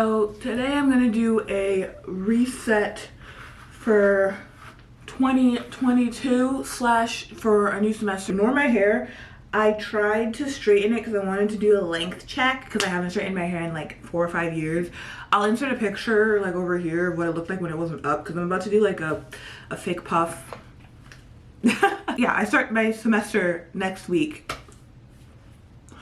So today I'm gonna do a reset for 2022 / for a new semester. Ignore my hair. I tried to straighten it because I wanted to do a length check because I haven't straightened my hair in like 4 or 5 years. I'll insert a picture like over here of what it looked like when it wasn't up because I'm about to do like a fake puff. Yeah, I start my semester next week.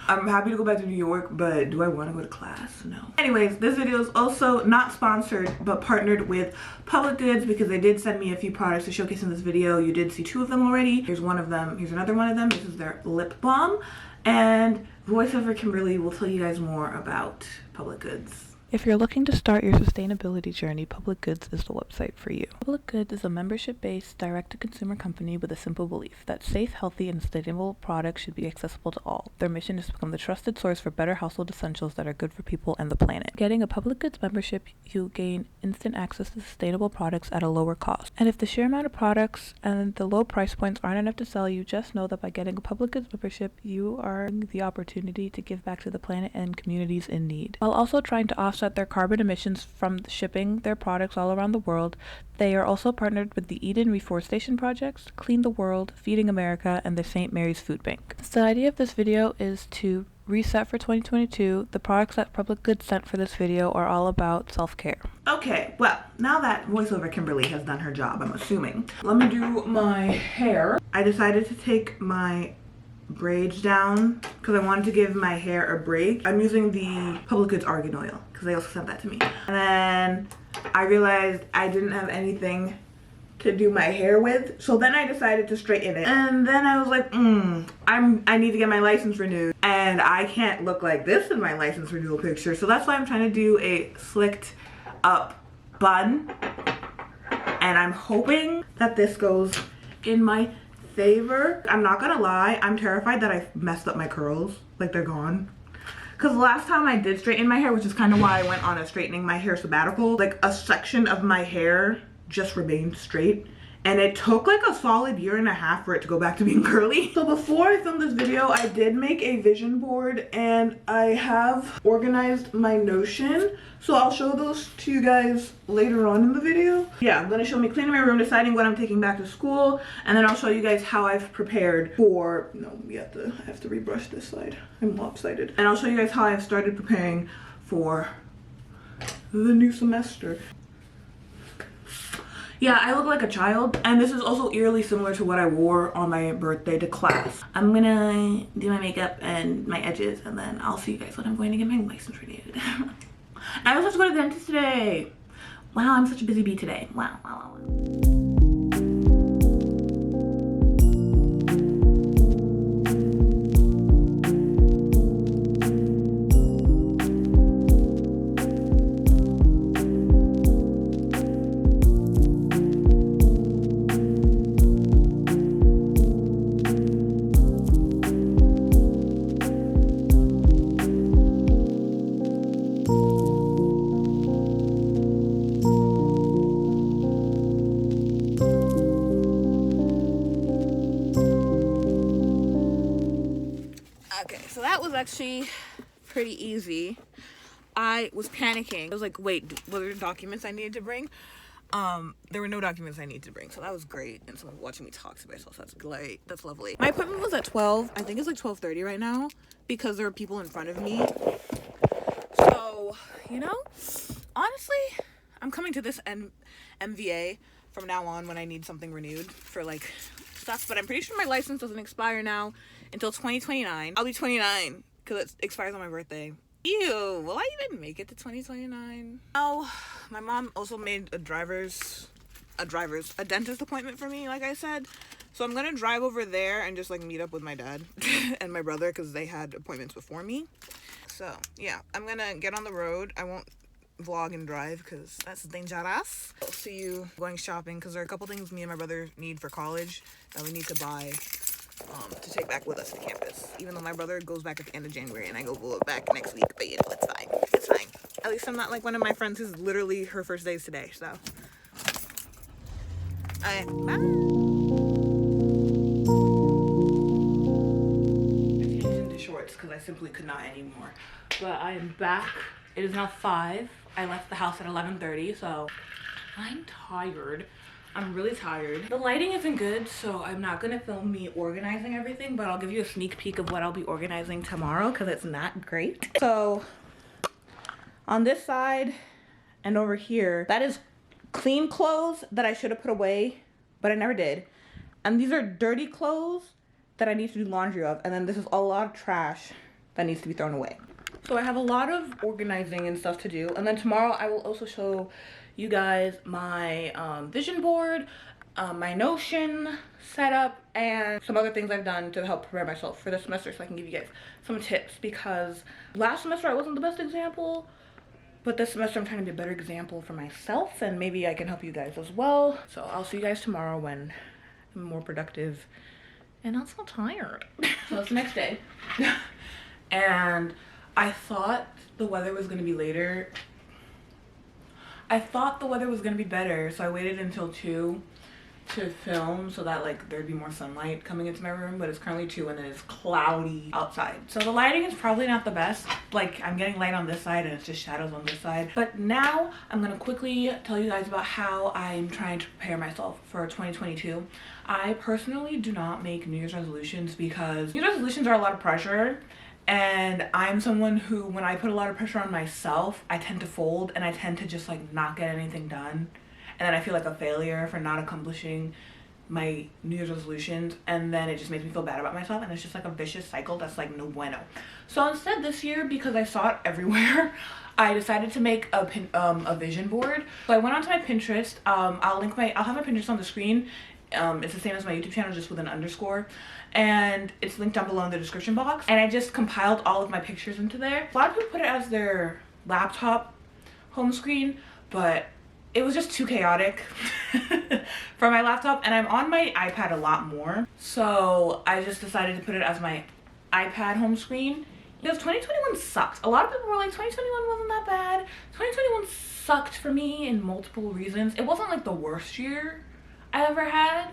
I'm happy to go back to New York, but do I want to go to class? No. Anyways, this video is also not sponsored, but partnered with Public Goods because they did send me a few products to showcase in this video. You did see 2 of them already. Here's one of them. Here's another one of them. This is their lip balm. And voiceover Kimberly will tell you guys more about Public Goods. If you're looking to start your sustainability journey, Public Goods is the website for you. Public Goods is a membership-based, direct-to-consumer company with a simple belief that safe, healthy, and sustainable products should be accessible to all. Their mission is to become the trusted source for better household essentials that are good for people and the planet. Getting a Public Goods membership, you gain instant access to sustainable products at a lower cost. And if the sheer amount of products and the low price points aren't enough to sell you, just know that by getting a Public Goods membership, you are the opportunity to give back to the planet and communities in need. While also trying to offset their carbon emissions from shipping their products all around the world, they are also partnered with the Eden Reforestation Projects, Clean the World, Feeding America, and the St. Mary's Food Bank. So the idea of this video is to reset for 2022. The products that Public Goods sent for this video are all about self-care. Okay, well, now that voiceover Kimberly has done her job, I'm assuming. Let me do my hair. I decided to take my braids down because I wanted to give my hair a break. I'm using the Public Goods Argan Oil because they also sent that to me. And then I realized I didn't have anything to do my hair with, so then I decided to straighten it. And then I was like, I need to get my license renewed, and I can't look like this in my license renewal picture. So that's why I'm trying to do a slicked up bun, and I'm hoping that this goes in my favor. I'm not gonna lie, I'm terrified that I messed up my curls, like they're gone. Because last time I did straighten my hair, which is kind of why I went on a straightening my hair sabbatical, like a section of my hair just remained straight. And it took like a solid 1.5 years for it to go back to being curly. So before I filmed this video, I did make a vision board and I have organized my Notion. So I'll show those to you guys later on in the video. Yeah, I'm gonna show me cleaning my room, deciding what I'm taking back to school, and then I'll show you guys how I've prepared for, no, I have to rebrush this side. I'm lopsided. And I'll show you guys how I've started preparing for the new semester. Yeah, I look like a child, and this is also eerily similar to what I wore on my birthday to class. I'm gonna do my makeup and my edges, and then I'll see you guys when I'm going to get my license renewed. I also have to go to the dentist today. Wow, I'm such a busy bee today. Wow. Okay, so that was actually pretty easy. I was panicking. I was like, wait, were there documents I needed to bring? There were no documents I needed to bring, so that was great. And someone watching me talk to myself, that's great. That's lovely. My appointment was at 12. I think it's like 12:30 right now because there are people in front of me. So, you know, honestly, I'm coming to this MVA from now on when I need something renewed for like stuff, but I'm pretty sure my license doesn't expire now until 2029. I'll be 29 because it expires on my birthday. Ew, will I even make it to 2029? Oh, my mom also made a dentist appointment for me, like I said. So I'm gonna drive over there and just like meet up with my dad and my brother because they had appointments before me. So yeah, I'm gonna get on the road. I won't vlog and drive because that's dangerous. I'll see you going shopping because there are a couple things me and my brother need for college that we need to buy to take back with us to campus, even though my brother goes back at the end of January and I go back next week, but you know, it's fine. At least I'm not like one of my friends who's literally her first day is today, so bye. I changed into shorts because I simply could not anymore, but I am back It is now 5. I left the house at 11:30, so I'm tired. I'm really tired. The lighting isn't good, so I'm not gonna film me organizing everything, but I'll give you a sneak peek of what I'll be organizing tomorrow because it's not great. So on this side and over here, that is clean clothes that I should have put away, but I never did. And these are dirty clothes that I need to do laundry of. And then this is a lot of trash that needs to be thrown away. So I have a lot of organizing and stuff to do. And then tomorrow I will also show you guys my vision board, my Notion setup, and some other things I've done to help prepare myself for this semester, so I can give you guys some tips, because last semester I wasn't the best example, but this semester I'm trying to be a better example for myself, and maybe I can help you guys as well. So I'll see you guys tomorrow when I'm more productive and not so tired. So it's the next day. And I thought the weather was gonna be later. I thought the weather was gonna be better, so I waited until 2 to film so that like there'd be more sunlight coming into my room, but it's currently 2 and it is cloudy outside. So the lighting is probably not the best. Like, I'm getting light on this side and it's just shadows on this side. But now I'm gonna quickly tell you guys about how I'm trying to prepare myself for 2022. I personally do not make New Year's resolutions because New Year's resolutions are a lot of pressure. And I'm someone who, when I put a lot of pressure on myself, I tend to fold and I tend to just like not get anything done. And then I feel like a failure for not accomplishing my New Year's resolutions. And then it just makes me feel bad about myself. And it's just like a vicious cycle that's like no bueno. So instead this year, because I saw it everywhere, I decided to make a vision board. So I went onto my Pinterest. I'll have my Pinterest on the screen. It's the same as my YouTube channel, just with an underscore, and it's linked down below in the description box. And I just compiled all of my pictures into there. A lot of people put it as their laptop home screen, but it was just too chaotic for my laptop, and I'm on my iPad a lot more, so I just decided to put it as my iPad home screen, because 2021 sucked. A lot of people were like, 2021 wasn't that bad. 2021 sucked for me in multiple reasons. It wasn't like the worst year I ever had,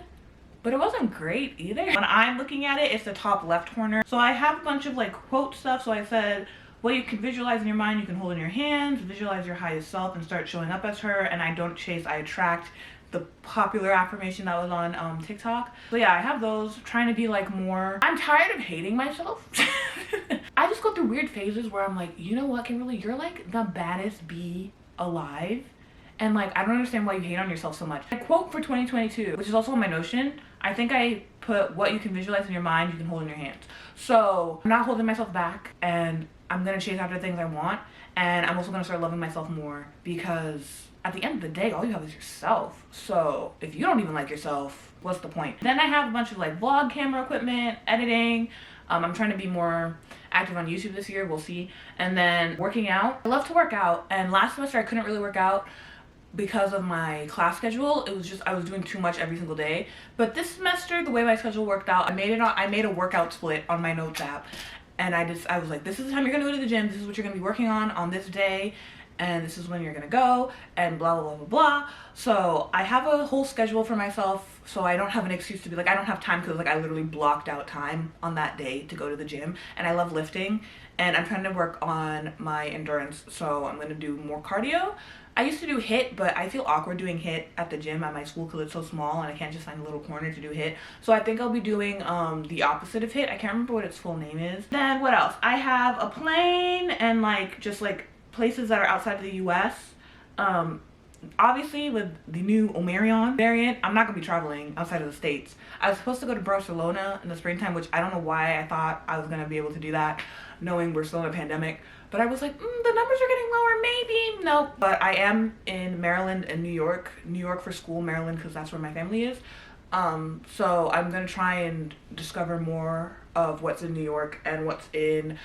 but it wasn't great either. When I'm looking at it, it's the top left corner. So I have a bunch of like quote stuff. So I said, what you can visualize in your mind, you can hold in your hands, visualize your highest self and start showing up as her. And I don't chase, I attract, the popular affirmation that was on TikTok. So yeah, I have those, trying to be like more, I'm tired of hating myself. I just go through weird phases where I'm like, you know what, Kimberly, you're like the baddest bee alive. And like, I don't understand why you hate on yourself so much. A quote for 2022, which is also on my Notion, I think I put, what you can visualize in your mind, you can hold in your hands. So I'm not holding myself back, and I'm gonna chase after things I want. And I'm also gonna start loving myself more, because at the end of the day, all you have is yourself. So if you don't even like yourself, what's the point? Then I have a bunch of like vlog camera equipment, editing. I'm trying to be more active on YouTube this year, we'll see. And then working out. I love to work out, and last semester I couldn't really work out because of my class schedule. It was just, I was doing too much every single day. But this semester, the way my schedule worked out, I made a workout split on my notes app. And I was like, this is the time you're gonna go to the gym, this is what you're gonna be working on this day, and this is when you're gonna go, and blah, blah, blah, blah, blah. So I have a whole schedule for myself, so I don't have an excuse to be like, I don't have time, because like I literally blocked out time on that day to go to the gym. And I love lifting, and I'm trying to work on my endurance, so I'm gonna do more cardio. I used to do HIIT, but I feel awkward doing HIIT at the gym at my school because it's so small and I can't just find a little corner to do HIIT. So I think I'll be doing the opposite of HIIT. I can't remember what its full name is. Then what else? I have a plane and like just like places that are outside of the US. Obviously with the new Omicron variant, I'm not gonna be traveling outside of the States. I was supposed to go to Barcelona in the springtime, which I don't know why I thought I was gonna be able to do that, knowing we're still in a pandemic. But I was like, the numbers are getting lower, maybe, no. But I am in Maryland and New York for school, Maryland, because that's where my family is. So I'm gonna try and discover more of what's in New York and what's in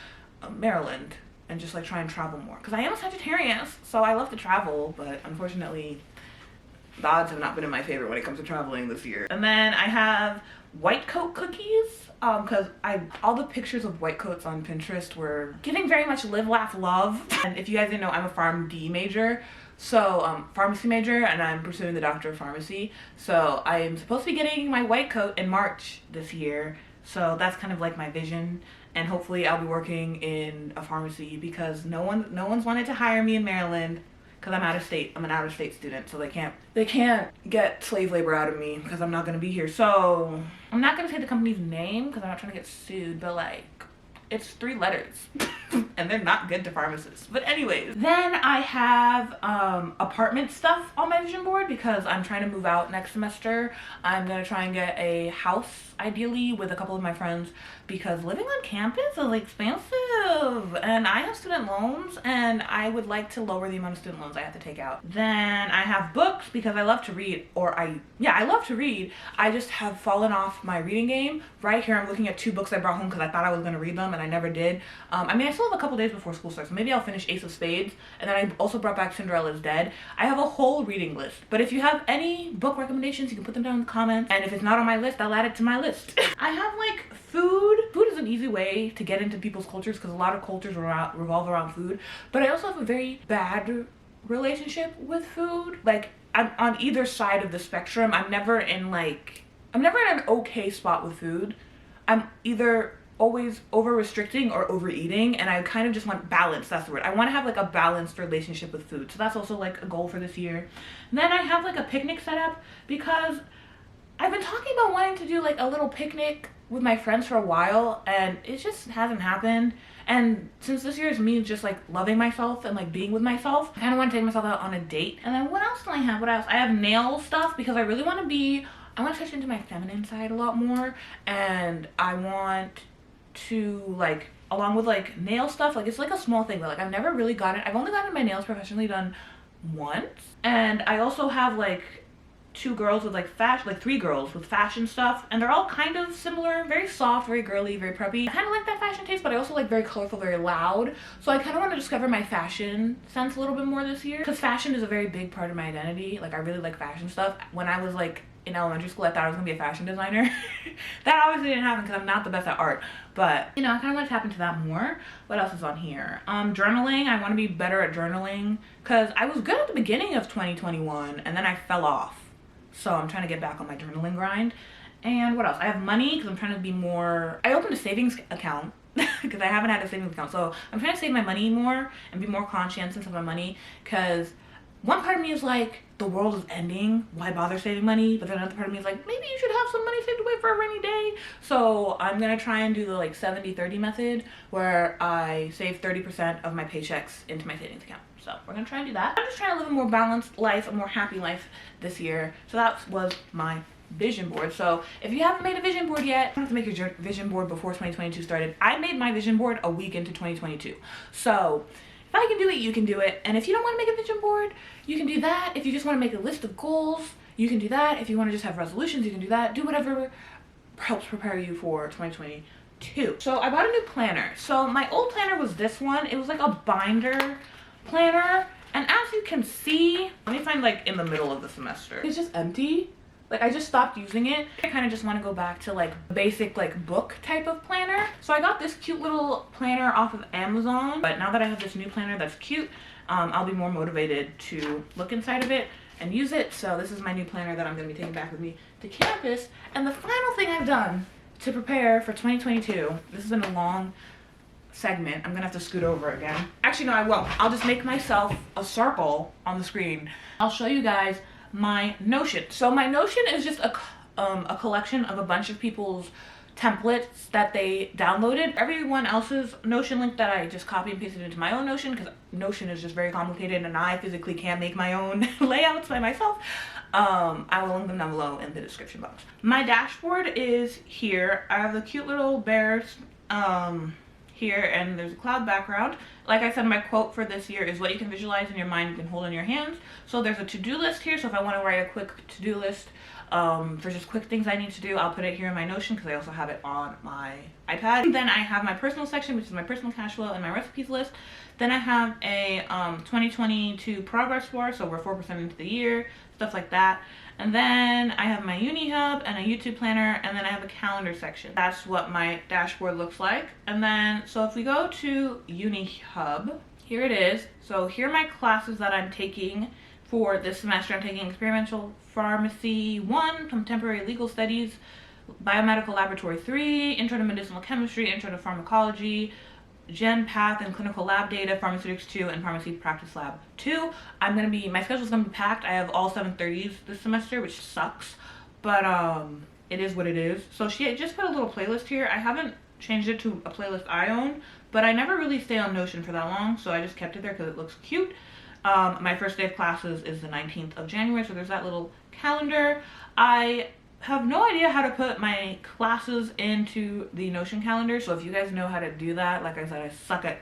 Maryland, and just like try and travel more. Because I am a Sagittarius, so I love to travel, but unfortunately, the odds have not been in my favor when it comes to traveling this year. And then I have white coat cookies, because all the pictures of white coats on Pinterest were giving very much live, laugh, love. And if you guys didn't know, I'm a PharmD major, so pharmacy major, and I'm pursuing the doctor of pharmacy. So I am supposed to be getting my white coat in March this year. So that's kind of like my vision, and hopefully I'll be working in a pharmacy because no one's wanted to hire me in Maryland because I'm out of state. I'm an out of state student, so they can't get slave labor out of me because I'm not gonna be here. So I'm not gonna say the company's name because I'm not trying to get sued, but like, it's 3 letters and they're not good to pharmacists. But anyways, then I have apartment stuff on my vision board because I'm trying to move out next semester. I'm gonna try and get a house, ideally with a couple of my friends, because living on campus is expensive and I have student loans and I would like to lower the amount of student loans I have to take out. Then I have books because I love to read, I love to read. I just have fallen off my reading game. Right here I'm looking at 2 books I brought home because I thought I was gonna read them and I never did. I mean, I still have a couple days before school starts, so maybe I'll finish Ace of Spades, and then I also brought back Cinderella's Dead. I have a whole reading list, but if you have any book recommendations, you can put them down in the comments, and if it's not on my list, I'll add it to my list. I have like food. Food is an easy way to get into people's cultures because a lot of cultures revolve around food, but I also have a very bad relationship with food. Like, I'm on either side of the spectrum. I'm never in an okay spot with food. I'm either always over restricting or overeating, and I kind of just want balance. That's the word. I want to have like a balanced relationship with food, so that's also like a goal for this year. And then I have like a picnic set up because I've been talking about wanting to do like a little picnic with my friends for a while, and it just hasn't happened. And since this year is me just like loving myself and like being with myself, I kind of want to take myself out on a date. And then what else do I have? What else? I have nail stuff because I really want to touch into my feminine side a lot more, and I want to, like, along with like nail stuff, like it's like a small thing, but like I've never really I've only gotten my nails professionally done once. And I also have like 2 girls with like fashion, like 3 girls with fashion stuff, and they're all kind of similar, very soft, very girly, very preppy. I kind of like that fashion taste, but I also like very colorful, very loud. So I kind of want to discover my fashion sense a little bit more this year, because fashion is a very big part of my identity. Like, I really like fashion stuff. When I was like in elementary school, I thought I was gonna be a fashion designer. That obviously didn't happen because I'm not the best at art, but you know, I kind of want to tap into that more. What else is on here? Journaling. I want to be better at journaling because I was good at the beginning of 2021 and then I fell off. So I'm trying to get back on my journaling grind. And what else? I have money because I'm trying to be more, I opened a savings account because I haven't had a savings account. So I'm trying to save my money more and be more conscientious of my money, because one part of me is like, the world is ending, why bother saving money? But then another part of me is like, maybe you should have some money saved away for a rainy day. So I'm gonna try and do the like 70-30 method, where I save 30% of my paychecks into my savings account. So we're gonna try and do that. I'm just trying to live a more balanced life, a more happy life this year. So that was my vision board. So if you haven't made a vision board yet, you don't have to make your vision board before 2022 started. I made my vision board a week into 2022. So if I can do it, you can do it. And if you don't want to make a vision board, you can do that. If you just want to make a list of goals, you can do that. If you want to just have resolutions, you can do that. Do whatever helps prepare you for 2022. So I bought a new planner. So my old planner was this one. It was like a binder planner. And as you can see, let me find like in the middle of the semester, it's just empty. Like, I just stopped using it. I kind of just want to go back to like basic like book type of planner. So I got this cute little planner off of Amazon, but now that I have this new planner that's cute, I'll be more motivated to look inside of it and use it. So this is my new planner that I'm going to be taking back with me to campus. And the final thing I've done to prepare for 2022, this has been a long segment. I'm gonna have to scoot over again. Actually, no, I won't. I'll just make myself a circle on the screen. I'll show you guys my Notion. So my Notion is just a collection of a bunch of people's templates that they downloaded. Everyone else's Notion link that I just copy and pasted into my own Notion, because Notion is just very complicated and I physically can't make my own layouts by myself. I will link them down below in the description box. My dashboard is here. I have the cute little bears here, and there's a cloud background. Like I said, my quote for this year is, what you can visualize in your mind, you can hold in your hands. So there's a to-do list here. So if I want to write a quick to-do list for just quick things I need to do, I'll put it here in my Notion, because I also have it on my iPad. And then I have my personal section, which is my personal cash flow and my recipes list. Then I have a 2022 progress bar, so we're 4% into the year, stuff like that. And then I have my Uni Hub and a YouTube planner, and then I have a calendar section. That's what my dashboard looks like. And then, so if we go to Uni Hub, here it is. So here are my classes that I'm taking for this semester. I'm taking Experimental Pharmacy 1, Contemporary Legal Studies Biomedical Laboratory 3, Intro to Medicinal Chemistry, Intro to Pharmacology, Gen Path and Clinical Lab Data, Pharmaceutics 2, and Pharmacy Practice Lab 2. My schedule's gonna be packed. I have all 7:30s this semester, which sucks, but it is what it is. So she just put a little playlist here. I haven't changed it to a playlist I own, but I never really stay on Notion for that long, so I just kept it there because it looks cute. My first day of classes is the 19th of January, so there's that little calendar. I have no idea how to put my classes into the Notion calendar, so if you guys know how to do that, like I said, I suck at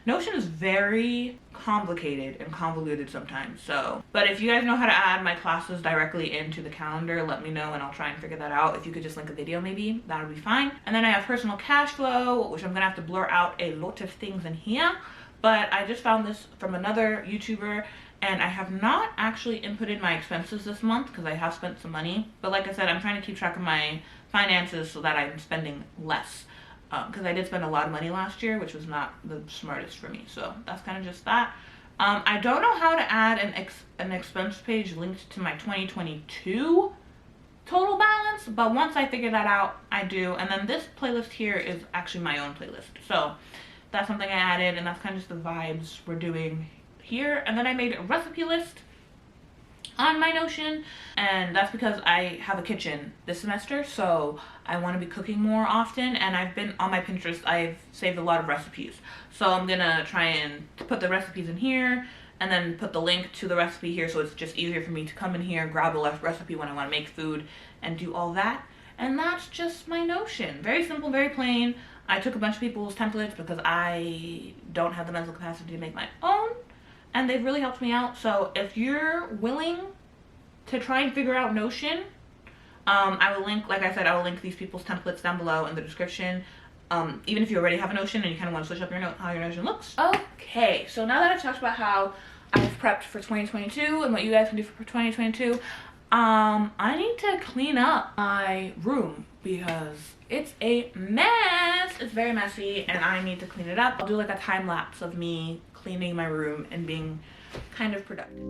Notion. Is very complicated and convoluted sometimes, so but if you guys know how to add my classes directly into the calendar, let me know and I'll try and figure that out. If you could just link a video, maybe that would be fine. And then I have personal cash flow, which I'm gonna have to blur out a lot of things in here, but I just found this from another YouTuber, and I have not actually inputted my expenses this month because I have spent some money. But like I said, I'm trying to keep track of my finances so that I'm spending less. Because I did spend a lot of money last year, which was not the smartest for me. So that's kind of just that. I don't know how to add an expense page linked to my 2022 total balance, but once I figure that out, I do. And then this playlist here is actually my own playlist. So that's something I added, and that's kind of just the vibes we're doing here. And then I made a recipe list on my Notion, and that's because I have a kitchen this semester, so I want to be cooking more often, and I've been on my Pinterest, I've saved a lot of recipes, so I'm gonna try and put the recipes in here and then put the link to the recipe here, so it's just easier for me to come in here, grab a recipe when I want to make food and do all that. And that's just my Notion. Very simple, very plain. I took a bunch of people's templates because I don't have the mental capacity to make my own, and they've really helped me out. So if you're willing to try and figure out Notion, I will link, like I said, I will link these people's templates down below in the description. Even if you already have a Notion and you kind of want to switch up how your Notion looks. Okay, so now that I've talked about how I've prepped for 2022 and what you guys can do for 2022, I need to clean up my room because it's a mess. It's very messy and I need to clean it up. I'll do like a time lapse of me cleaning my room and being kind of productive.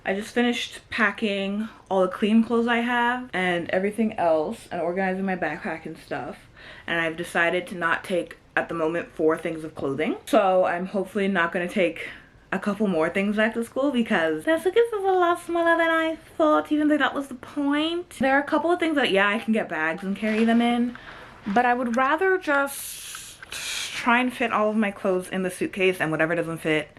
I just finished packing all the clean clothes I have and everything else and organizing my backpack and stuff. And I've decided to not take, at the moment, 4 things of clothing. So I'm hopefully not going to take a couple more things back to school because the suitcase is a lot smaller than I thought, even though that was the point. There are a couple of things that, yeah, I can get bags and carry them in, but I would rather just try and fit all of my clothes in the suitcase, and whatever doesn't fit,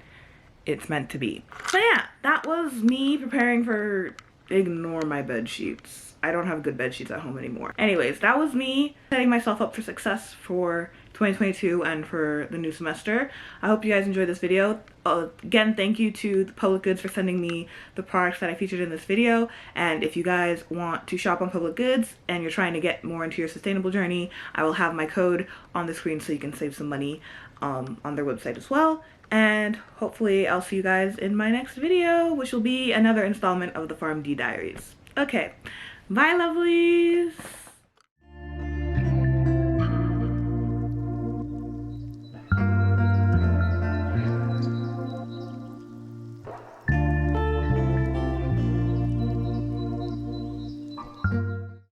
it's meant to be. So yeah, that was me preparing for, ignore my bed sheets. I don't have good bed sheets at home anymore. Anyways, that was me setting myself up for success for 2022 and for the new semester. I hope you guys enjoyed this video. Again, thank you to the Public Goods for sending me the products that I featured in this video. And if you guys want to shop on Public Goods and you're trying to get more into your sustainable journey, I will have my code on the screen so you can save some money on their website as well. And hopefully I'll see you guys in my next video, which will be another installment of the PharmD Diaries. Okay, bye lovelies!